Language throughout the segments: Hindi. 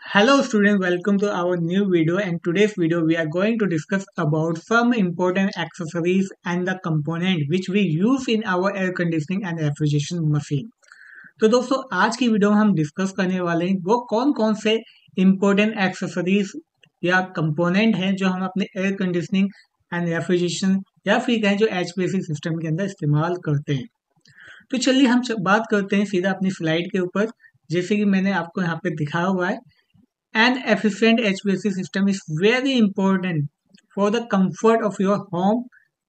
Hello students, welcome to our new video, and today's video we are going to discuss about some important accessories and the component which we use in our air conditioning and refrigeration machine. तो दोस्तों आज की वीडियो में हम डिस्कस करने वाले हैं वो कौन कौन से इम्पोर्टेंट एक्सेसरीज या कंपोनेंट हैं जो हम अपने एयर कंडीशनिंग एंड रेफ्रिजरेशन या फिर कहें जो एचपीएसी सिस्टम के अंदर इस्तेमाल करते हैं। तो चलिए हम बात करते हैं सीधा अपनी स्लाइड के ऊपर। जैसे कि मैंने आपको यहाँ पे दिखाया हुआ है, an efficient HVAC system is very important for the comfort of your home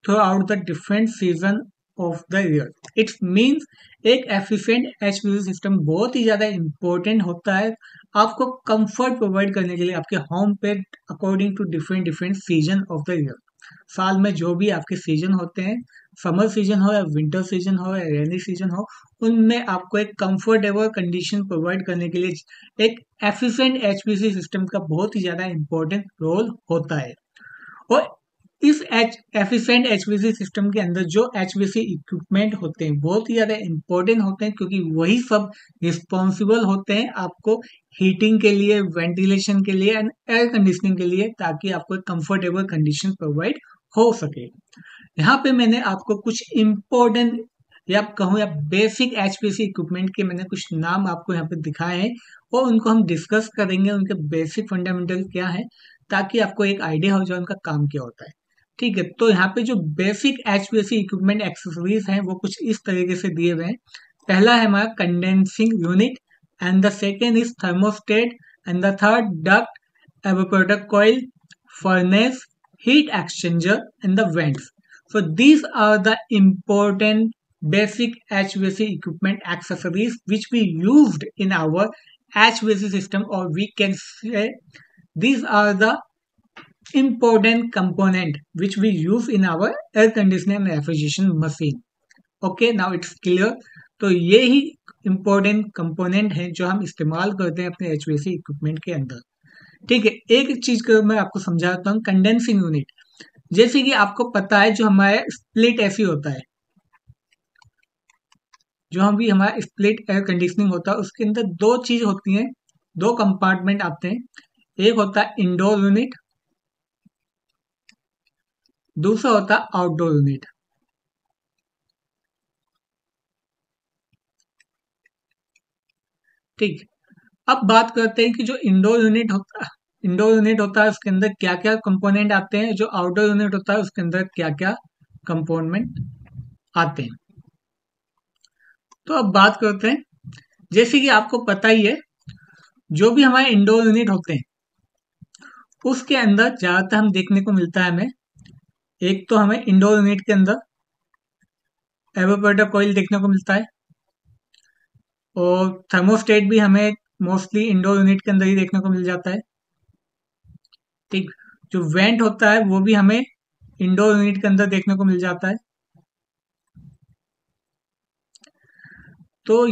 throughout the different season of the year. It means एक efficient HVAC system बहुत ही ज़्यादा important होता है आपको comfort provide करने के लिए आपके home पे according to different season of the year. साल में जो भी आपके सीजन होते हैं, समर सीजन हो या विंटर सीजन हो या रेनी सीजन हो, उनमें आपको एक कंफर्टेबल कंडीशन प्रोवाइड करने के लिए एक एफिशिएंट एचपीसी सिस्टम का बहुत ही ज़्यादा इम्पोर्टेंट रोल होता है। और इस एफिशिएंट एचपीसी सिस्टम के अंदर जो एचपीसी इक्विपमेंट होते हैं बहुत ही ज़्यादा इम्पोर्टेंट होते हैं, क्योंकि वही सब रिस्पॉन्सिबल होते हैं आपको हीटिंग के लिए, वेंटिलेशन के लिए एंड एयर कंडीशनिंग के लिए, ताकि आपको एक कंफर्टेबल कंडीशन प्रोवाइड हो सके। यहाँ पे मैंने आपको कुछ इम्पोर्टेंट या कहूँ या बेसिक एचपीसी इक्विपमेंट के मैंने कुछ नाम आपको यहाँ पे दिखाए हैं और उनको हम डिस्कस करेंगे, उनके बेसिक फंडामेंटल क्या है, ताकि आपको एक आइडिया हो जाए उनका काम क्या होता है। ठीक है, तो यहाँ पे जो बेसिक एचपीएसी इक्विपमेंट एक्सेसरीज हैं वो कुछ इस तरीके से दिए हुए हैं। पहला है हमारा condensing unit, and the second is thermostat, and the third duct, evaporator coil, furnace, heat exchanger, and the vents. So these are the important basic HVAC equipment accessories which we used in our HVAC system, or we can say these are the important component which we use in our air conditioning and refrigeration machine. Okay, now it's clear. तो ये ही important component है जो हम इस्तेमाल करते हैं अपने HVAC इक्विपमेंट के अंदर। ठीक है, एक चीज को मैं आपको समझाता हूँ, कंडेंसिंग यूनिट। जैसे कि आपको पता है जो हमारा स्प्लिट एसी होता है, जो हम भी हमारा स्प्लिट एयर कंडीशनिंग होता है, उसके अंदर दो चीज होती हैं, दो कंपार्टमेंट आते हैं। एक होता है इंडोर यूनिट, दूसरा होता है आउटडोर यूनिट। ठीक, अब बात करते हैं कि जो इंडोर यूनिट होता है उसके अंदर क्या क्या कंपोनेंट आते हैं, जो आउटडोर यूनिट होता है उसके अंदर क्या क्या कंपोनेंट आते हैं। तो अब बात करते हैं, जैसे कि आपको पता ही है जो भी हमारे इंडोर यूनिट होते हैं उसके अंदर ज्यादातर हम देखने को मिलता है हमें, एक तो हमें इंडोर यूनिट के अंदर एवापोरेटर कॉइल देखने को मिलता है, और थर्मोस्टेट भी हमें मोस्टली इंडोर यूनिट के अंदर ही देखने को मिल जाता है। ठीक, जो वेंट होता है वो भी हमें इंडोर यूनिट के अंदर देखने को मिल जाता है। तो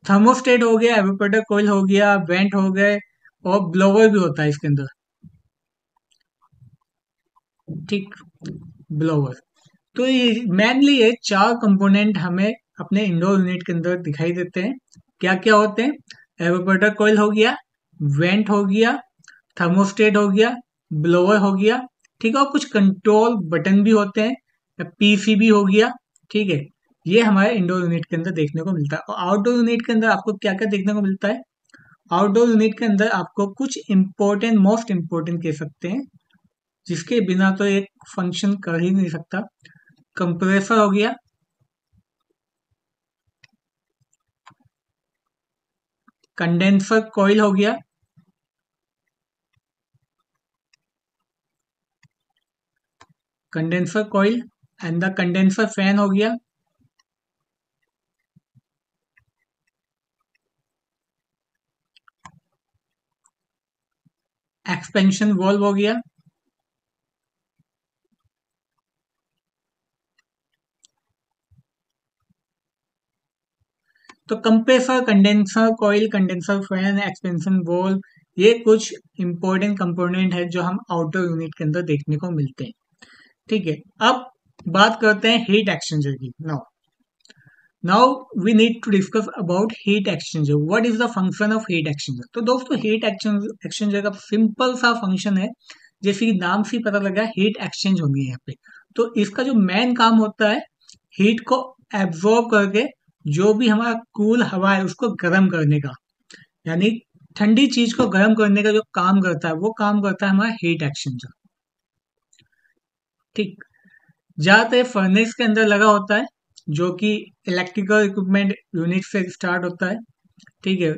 थर्मोस्टेट हो गया, एवापोरेटर कॉइल हो गया, वेंट हो गए, और ब्लोवर भी होता है इसके अंदर। ठीक, ब्लोवर। तो ये मेनली ये चार कंपोनेंट हमें अपने इंडोर यूनिट के अंदर दिखाई देते हैं। क्या क्या होते हैं? एवापोरेटर कॉइल हो गया, वेंट हो गया, थर्मोस्टेट हो गया, ब्लोअर हो गया। ठीक है, और कुछ कंट्रोल बटन भी होते हैं, पीसीबी हो गया। ठीक है, ये हमारे इंडोर यूनिट के अंदर देखने को मिलता है। और आउटडोर यूनिट के अंदर आपको क्या क्या देखने को मिलता है? आउटडोर यूनिट के अंदर आपको कुछ इंपॉर्टेंट, मोस्ट इंपॉर्टेंट कह सकते हैं, जिसके बिना तो एक फंक्शन कर ही नहीं सकता। कंप्रेसर हो गया, कंडेंसर कॉइल हो गया, condenser coil and the condenser fan हो गया, एक्सपेंशन वाल्व हो गया, तो compressor, condenser coil, condenser fan, expansion valve, ये कुछ इंपॉर्टेंट कंपोनेंट है जो हम आउटडोर यूनिट के अंदर देखने को मिलते हैं। ठीक है, अब बात करते हैं हीट एक्सचेंजर की। Now now we need to discuss about heat exchanger. What is the function of heat exchanger? तो दोस्तों हीट एक्सचेंजर का सिंपल सा फंक्शन है, जैसे कि नाम से ही पता लगा हीट एक्सचेंज होनी है यहाँ पे. तो इसका जो मेन काम होता है, हीट को एब्जॉर्ब करके जो भी हमारा कूल हवा है उसको गर्म करने का, यानी ठंडी चीज को गर्म करने का जो काम करता है वो काम करता है हमारा हीट एक्सचेंजर. ठीक. ज्यादातर फर्नेस के अंदर लगा होता है, जो कि इलेक्ट्रिकल इक्विपमेंट यूनिट से स्टार्ट होता है. ठीक है.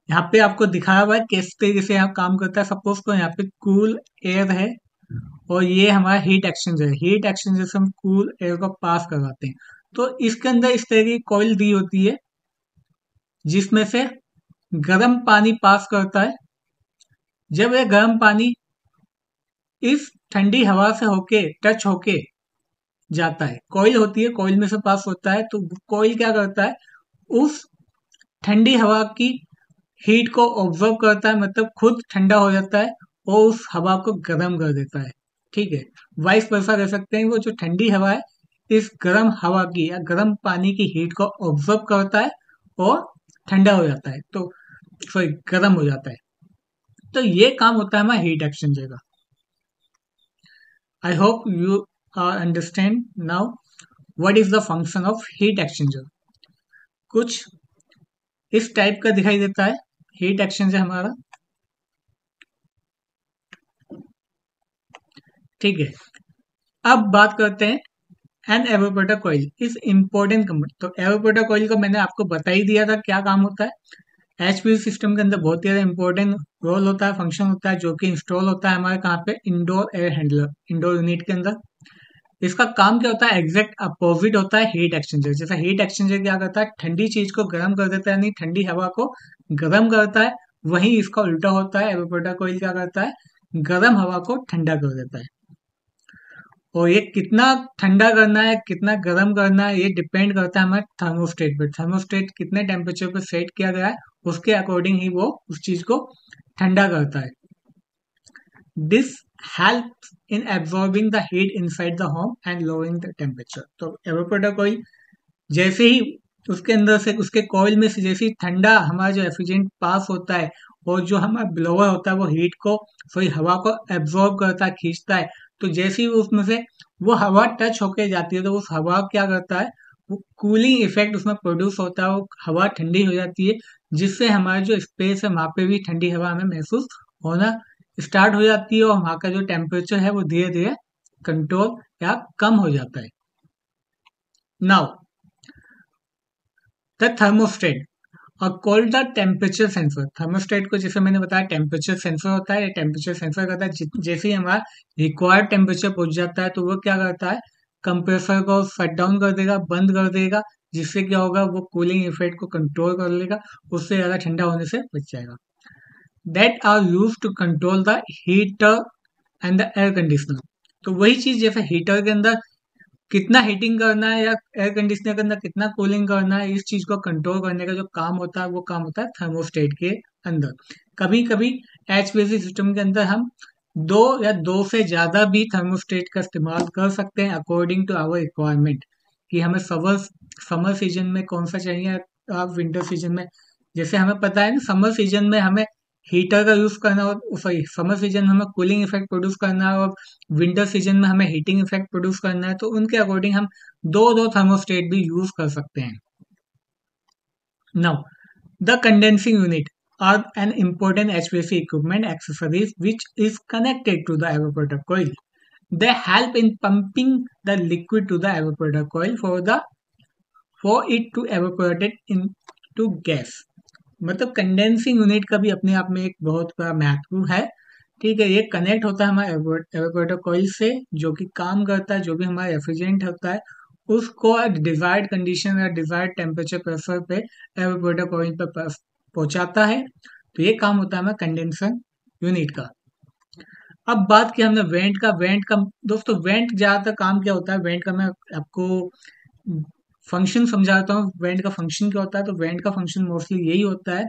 यहाँ पे आपको दिखाया हुआ है किस तरीके से यहाँ काम करता है. सपोज को यहाँ पे कूल एयर है और ये हमारा हीट एक्सचेंजर है. हीट एक्सचेंजर से हम कूल एयर को पास करवाते हैं. तो इसके अंदर इस तरह की कॉइल दी होती है जिसमें से गर्म पानी पास करता है. जब ये गर्म पानी इस ठंडी हवा से होके टच होके जाता है, कॉइल होती है, कॉइल में से पास होता है, तो कॉइल क्या करता है, उस ठंडी हवा की हीट को ऑब्जर्व करता है, मतलब खुद ठंडा हो जाता है और उस हवा को गर्म कर देता है. ठीक है. वाइस वर्सा कह सकते हैं, वो जो ठंडी हवा है इस गर्म हवा की या गर्म पानी की हीट को ऑब्जर्व करता है और ठंडा हो जाता है, तो सॉरी गर्म हो जाता है. तो ये काम होता है हमारा हीट एक्सचेंजर का. I hope you understand now what is the function of heat exchanger. कुछ इस टाइप का दिखाई देता है हीट एक्सचेंजर हमारा. ठीक है. अब बात करते हैं an evaporator coil is important component. तो एवापोरेटर कॉइल को मैंने आपको बता ही दिया था क्या काम होता है. एचपीएसी सिस्टम के अंदर बहुत ही ज्यादा इंपॉर्टेंट रोल होता है, फंक्शन होता है, जो कि इंस्टॉल होता है हमारे कहाँ पे, indoor air handler, indoor unit के अंदर. इसका काम क्या होता है, एग्जैक्ट अपोजिट होता है हीट एक्सचेंजर. जैसा हीट एक्सचेंजर क्या करता है, ठंडी चीज को गर्म कर देता है, यानी ठंडी हवा को गर्म करता है. वहीं इसका उल्टा होता है, एवापोरेटर कॉइल क्या करता है, गर्म हवा को ठंडा कर देता है. और ये कितना ठंडा करना है कितना गर्म करना है ये डिपेंड करता है हमारे थर्मोस्टेट पे. थर्मोस्टेट कितने टेम्परेचर पे सेट किया गया है उसके अकॉर्डिंग ही वो उस चीज को ठंडा करता है. This help in absorbing the heat inside the home and lowering the temperature. तो एवापोरेटर कॉइल जैसे ही उसके अंदर से उसके कॉइल में से जैसे ही ठंडा हमारा जो रेफ्रिजरेंट पास होता है और जो हमारा ब्लोअर होता है वो हीट को, सॉरी हवा को एब्जॉर्ब करता है, खींचता है. तो जैसे ही उसमें से वो हवा टच होके जाती है तो उस हवा क्या करता है, वो कूलिंग इफेक्ट उसमें प्रोड्यूस होता है, वो हवा ठंडी हो जाती है, जिससे हमारा जो स्पेस है वहां पे भी ठंडी हवा हमें महसूस होना स्टार्ट हो जाती है और वहां का जो टेम्परेचर है वो धीरे धीरे कंट्रोल या कम हो जाता है. नाउ द थर्मोस्टेट और called the temperature sensor. Thermostat को जैसे मैंने बताया टेम्परेचर सेंसर होता है. टेम्परेचर सेंसर करता है जैसे ही हमारा रिक्वायर्ड टेम्परेचर पहुंच जाता है तो वो क्या करता है, कंप्रेसर को शट डाउन कर देगा, बंद कर देगा, जिससे क्या होगा, वो कूलिंग इफेक्ट को कंट्रोल कर लेगा, उससे ज्यादा ठंडा होने से बच जाएगा. That are use to control the heater and the air conditioner. तो वही चीज जैसे हीटर के अंदर कितना हीटिंग करना है या एयर कंडीशनर के अंदर कितना कूलिंग करना है, इस चीज को कंट्रोल करने का जो काम होता है वो काम होता है थर्मोस्टेट के अंदर. कभी कभी एचवीएसी सिस्टम के अंदर हम दो या दो से ज्यादा भी थर्मोस्टेट का इस्तेमाल कर सकते हैं अकॉर्डिंग टू आवर रिक्वायरमेंट, कि हमें समर सीजन में कौन सा चाहिए, विंटर सीजन में. जैसे हमें पता है ना, समर सीजन में हमें हीटर का यूज करना, और सॉरी समर सीजन में हमें कूलिंग इफेक्ट प्रोड्यूस करना है और विंटर सीजन में हमें हीटिंग इफेक्ट प्रोड्यूस करना है, तो उनके अकॉर्डिंग हम दो दो थर्मोस्टेट भी यूज कर सकते हैं. Now the condensing unit are an important HVAC equipment accessories which is connected to the evaporator coil. They help in pumping the liquid to the evaporator coil for it to evaporate it into gas. मतलब कंडेंसिंग यूनिट का भी अपने आप में एक बहुत बड़ा महत्व है. ठीक है. ये कनेक्ट होता है हमारे एवापोरेटर कॉइल से, जो कि काम करता है, जो भी हमारा रेफ्रिजरेंट होता है उसको डिजायर्ड कंडीशन या डिजायर्ड टेम्परेचर प्रेशर पे एवापोरेटर कॉइल पे पहुंचाता है. तो ये काम होता है हमारा कंडेंसर यूनिट का. अब बात की हमने वेंट का दोस्तों वेंट ज्यादातर काम क्या होता है, वेंट का मैं आपको फंक्शन समझाता हूँ. वेंट का फंक्शन क्या होता है, तो वेंट का फंक्शन मोस्टली यही होता है,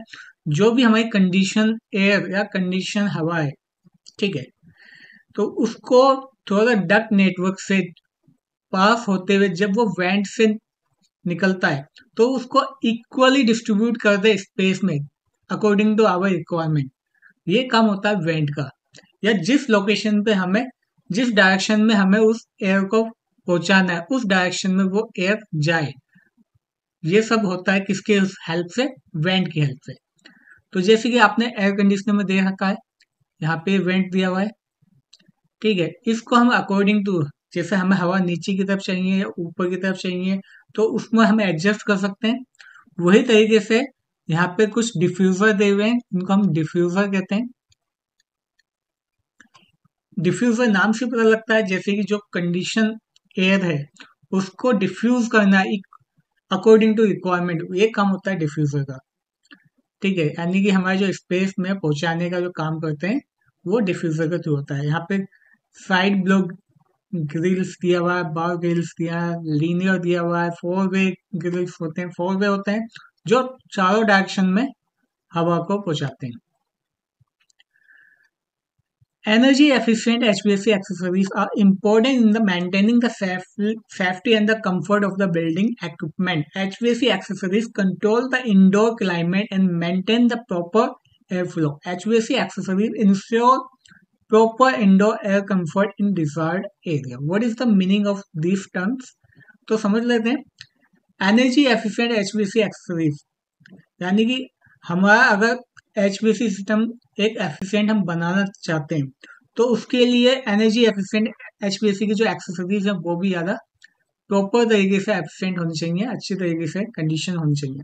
जो भी हमारी कंडीशन एयर या कंडीशन हवा है, ठीक है, तो उसको थोड़ा डक्ट नेटवर्क से पास होते हुए जब वो वेंट से निकलता है तो उसको इक्वली डिस्ट्रीब्यूट कर दे स्पेस में अकॉर्डिंग टू आवर रिक्वायरमेंट। ये काम होता है वेंट का। या जिस लोकेशन पे हमें, जिस डायरेक्शन में हमें उस एयर को पहुंचाना है उस डायरेक्शन में वो एयर जाए। ये सब होता है किसके हेल्प से? वेंट की हेल्प से। तो जैसे कि आपने एयर कंडीशनर में दे रखा है, यहाँ पे वेंट दिया हुआ है, ठीक है। इसको हम अकॉर्डिंग टू, जैसे हमें हवा नीचे की तरफ चाहिए या ऊपर की तरफ चाहिए, तो उसमें हम एडजस्ट कर सकते हैं। वही तरीके से यहाँ पे कुछ डिफ्यूजर दे हुए हैं, इनको हम डिफ्यूजर कहते हैं। डिफ्यूजर नाम से पता लगता है जैसे कि जो कंडीशन एयर है उसको डिफ्यूज करना अकॉर्डिंग टू रिक्वायरमेंट, ये काम होता है डिफ्यूजर का, ठीक है। यानी कि हमारे जो स्पेस में पहुंचाने का जो काम करते हैं वो डिफ्यूजर के थ्रू होता है। यहाँ पे साइड ब्लो ग्रिल्स दिया हुआ है, बार ग्रिल्स दिया है, लीनियर दिया हुआ है, फोर वे ग्रिल्स होते हैं, फोर वे होते हैं जो चारों डायरेक्शन में हवा को पहुंचाते हैं। Energy efficient HVAC accessories are important in the maintaining the safety and the comfort of the building equipment. HVAC accessories control the indoor climate and maintain the proper airflow. HVAC accessories ensure proper indoor air comfort in desired area. What is the meaning of these terms? तो समझ लेते हैं। एनर्जी एफिशिएंट एचवीएसी एक्सेसरीज, यानी कि हमारा अगर एचवीएसी सिस्टम एक एफिशिएंट हम बनाना चाहते हैं तो उसके लिए एनर्जी एफिशिएंट एचवीएसी की जो एक्सेसरीज है वो भी ज़्यादा प्रॉपर तरीके से एफिशिएंट होनी चाहिए, अच्छी तरीके से कंडीशन होनी चाहिए,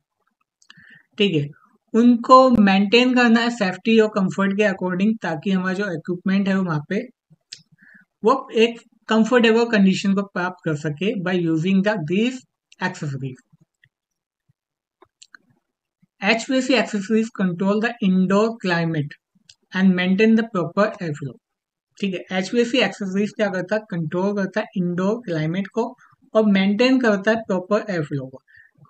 ठीक है। उनको मेंटेन करना है सेफ्टी और कंफर्ट के अकॉर्डिंग, ताकि हमारा जो इक्विपमेंट है वहाँ पे वो एक कंफर्टेबल कंडीशन को प्राप्त कर सके by using these accessories. HVAC accessories control the indoor climate and maintain the proper airflow. ठीक है, HVAC accessories क्या करता है? कंट्रोल करता है इंडोर क्लाइमेट को और मेंटेन करता है प्रॉपर एयरफ्लो को।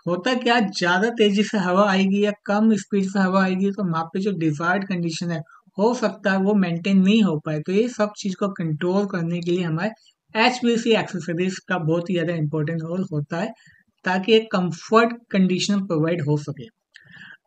होता क्या, ज्यादा तेजी से हवा आएगी या कम स्पीड से हवा आएगी तो वहां पे जो डिजायर्ड कंडीशन है हो सकता है वो मेंटेन नहीं हो पाए। तो ये सब चीज को कंट्रोल करने के लिए हमारे HVAC एक्सेसरीज का बहुत ही ज्यादा इंपॉर्टेंट रोल होता है, ताकि एक कंफर्ट कंडीशन प्रोवाइड हो सके।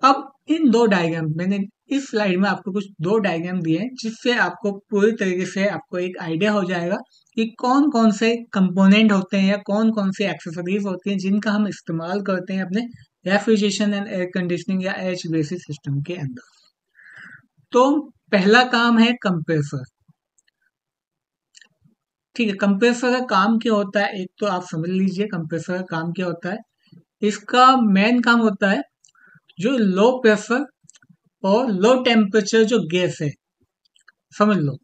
अब इन दो डायग्राम, मैंने इस स्लाइड में आपको कुछ दो डायग्राम दिए हैं जिससे आपको पूरी तरीके से आपको एक आइडिया हो जाएगा कि कौन कौन से कंपोनेंट होते हैं या कौन कौन से एक्सेसरीज होती हैं जिनका हम इस्तेमाल करते हैं अपने रेफ्रिजरेशन एंड एयर कंडीशनिंग या HVAC सिस्टम के अंदर। तो पहला काम है कंप्रेसर, ठीक है। कंप्रेसर का काम क्या होता है, एक तो आप समझ लीजिए कंप्रेसर का काम क्या होता है। इसका मेन काम होता है जो लो प्रेशर और लो टेम्परेचर जो गैस है, समझ लो,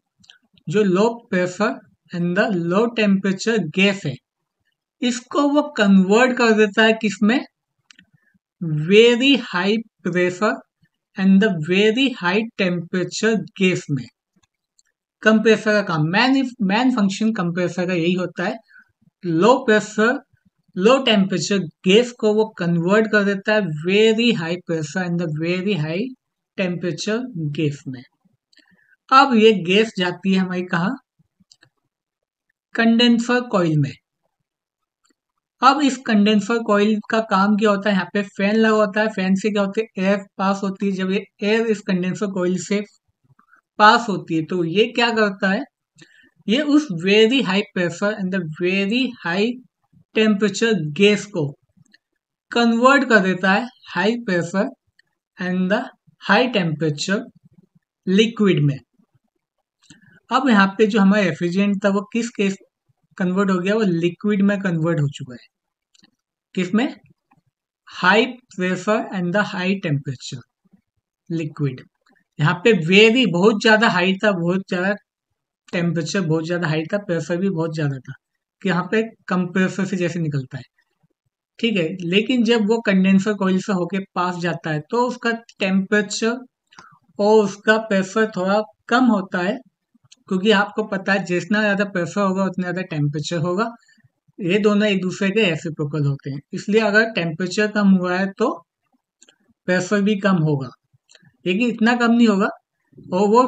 जो low pressure and the low temperature gas है, इसको वो कन्वर्ट कर देता है किसमें? Very high pressure and the very high temperature gas में। कंप्रेसर का काम, मैन फंक्शन कंप्रेसर का यही होता है। Low pressure low temperature gas को वो कन्वर्ट कर देता है very high pressure and the very high temperature gas में। अब ये गैस जाती है हमारी कहा? कंडेंसर कॉइल में। अब इस कंडेंसर कॉइल का काम क्या होता है? यहाँ पे फैन लगा होता है, फैन से क्या होता है? एयर पास होती है। जब ये एयर इस कंडेंसर कॉइल से पास होती है तो ये क्या करता है? ये उस very high pressure and the very high temperature gas को कन्वर्ट कर देता है high pressure and the high temperature liquid में। अब यहाँ पे जो हमारा रेफ्रिजरेंट था वो किस केस कन्वर्ट हो गया? वो लिक्विड में कन्वर्ट हो चुका है। किस में? High pressure and the high temperature liquid. यहाँ पे वेरी बहुत ज्यादा हाई था, बहुत ज्यादा टेम्परेचर बहुत ज्यादा हाई था, प्रेशर भी बहुत ज्यादा था, कि यहाँ पे कंप्रेसर से जैसे निकलता है, ठीक है। लेकिन जब वो कंडेंसर कॉइल से होके पास जाता है तो उसका टेम्परेचर और उसका प्रेशर थोड़ा कम होता है, क्योंकि आपको पता है जितना ज्यादा प्रेशर होगा उतना ज्यादा टेम्परेचर होगा। ये दोनों एक दूसरे के रेसिप्रोकल होते हैं, इसलिए अगर टेम्परेचर कम हुआ है तो प्रेशर भी कम होगा, लेकिन इतना कम नहीं होगा और वो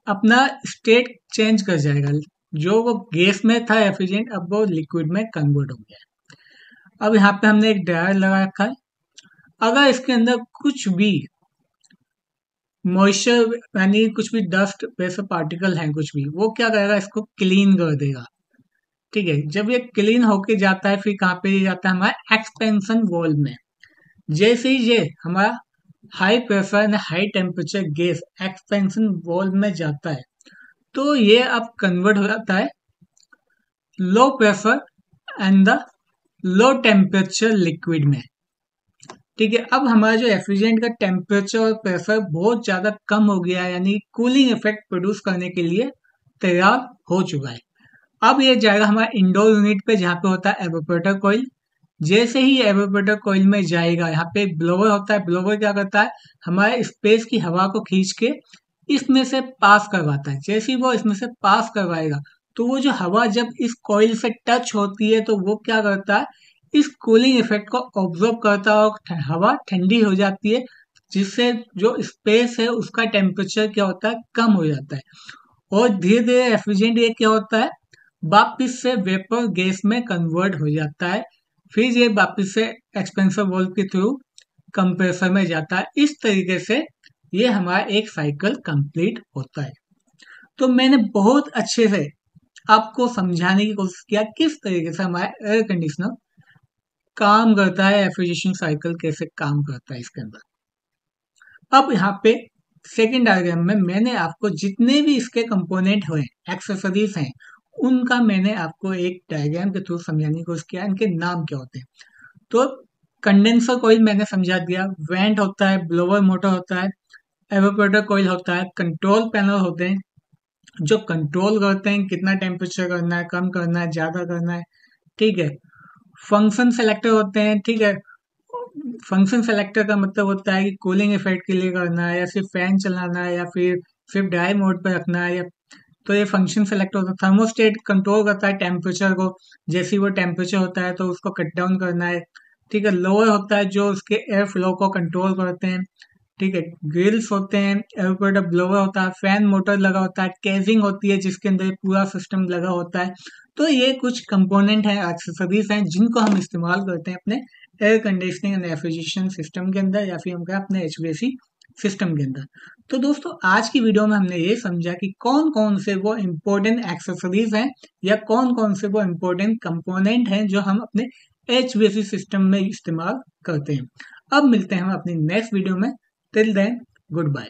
अपना स्टेट चेंज कर जाएगा। जो वो गैस में था एफिशिएंट, अब वो लिक्विड में कन्वर्ट हो गया है। अब यहाँ पे हमने एक ड्रायर लगा रखा है। अगर इसके अंदर कुछ भी मॉइस्चर यानी कुछ भी डस्ट वैसे पार्टिकल हैं कुछ भी, वो क्या करेगा, इसको क्लीन कर देगा। ठीक है, जब ये क्लीन होके जाता है फिर कहाँ पे ये जाता है, हमारे एक्सपेंशन वॉल्व में। जैसे ही ये हमारा high pressure and high temperature gas expansion valve में जाता है, तो ये अब कन्वर्ट हो जाता है low pressure and the low temperature liquid में। ठीक है, अब हमारा जो एफिशिएंट का टेम्परेचर और प्रेशर बहुत ज्यादा कम हो गया है, यानी कूलिंग इफेक्ट प्रोड्यूस करने के लिए तैयार हो चुका है। अब ये जाएगा हमारा इंडोर यूनिट पे, जहाँ पे होता है एवापोरेटर कॉइल। जैसे ही एवापोरेटर कॉइल में जाएगा, यहाँ पे एक ब्लोवर होता है। ब्लोवर क्या करता है, हमारे स्पेस की हवा को खींच के इसमें से पास करवाता है। जैसे ही वो इसमें से पास करवाएगा, तो वो जो हवा जब इस कॉइल से टच होती है, तो वो क्या करता है, इस कूलिंग इफेक्ट को ऑब्जर्व करता है और हवा ठंडी हो जाती है, जिससे जो स्पेस है उसका टेम्परेचर क्या होता है, कम हो जाता है। और धीरे धीरे रेफ्रिजरेंट ये क्या होता है, वापिस से वेपर गैस में कन्वर्ट हो जाता है। फिर ये वापिस से एक्सपेंसर वॉल्व के थ्रू कंप्रेसर में जाता है। इस तरीके से ये हमारा एक साइकिल कंप्लीट होता है। तो मैंने बहुत अच्छे से आपको समझाने की कोशिश किया किस तरीके से हमारा एयर कंडीशनर काम करता है, रेफ्रिजरेशन साइकिल कैसे काम करता है इसके अंदर। अब यहाँ पे सेकेंड डायग्राम में मैंने आपको जितने भी इसके कंपोनेंट हुए, एक्सेसरीज हैं, उनका मैंने आपको एक डायग्राम के थ्रू समझाने की कोशिश किया, इनके नाम क्या होते हैं। तो कंडेंसर कॉइल मैंने समझा दिया, वेंट होता है, ब्लोअर मोटर होता है, एवापोरेटर कॉइल होता है, कंट्रोल पैनल होते हैं जो कंट्रोल करते हैं कितना टेम्परेचर करना है, कम करना है, ज्यादा करना है। ठीक है, फंक्शन सेलेक्टर होते हैं। ठीक है, फंक्शन सेलेक्टर का मतलब होता है कि कूलिंग इफेक्ट के लिए करना है, या सिर्फ फैन चलाना है, या फिर सिर्फ ड्राई मोड पे रखना है, या तो ये फंक्शन सेलेक्टर होता है। थर्मोस्टेट कंट्रोल करता है टेम्परेचर को, जैसे ही वो टेम्परेचर होता है तो उसको कट डाउन करना है। ठीक है, लोअर होता है जो उसके एयर फ्लो को कंट्रोल करते हैं। ठीक है, ग्रिल्स होते हैं, एवापोरेटर ब्लोअर होता है, फैन मोटर लगा होता है, केजिंग होती है जिसके अंदर ये पूरा सिस्टम लगा होता है। तो ये कुछ कंपोनेंट हैं, एक्सेसरीज हैं, जिनको हम इस्तेमाल करते हैं अपने air conditioning and refrigeration system के अंदर, या फिर हम कहें अपने एचवीएसी सिस्टम के अंदर। तो दोस्तों आज की वीडियो में हमने ये समझा कि कौन कौन से वो इम्पोर्टेंट एक्सेसरीज हैं, या कौन कौन से वो इम्पोर्टेंट कंपोनेंट हैं जो हम अपने एचवीएसी सिस्टम में इस्तेमाल करते हैं। अब मिलते हैं हम अपनी नेक्स्ट वीडियो में। Till then, good bye.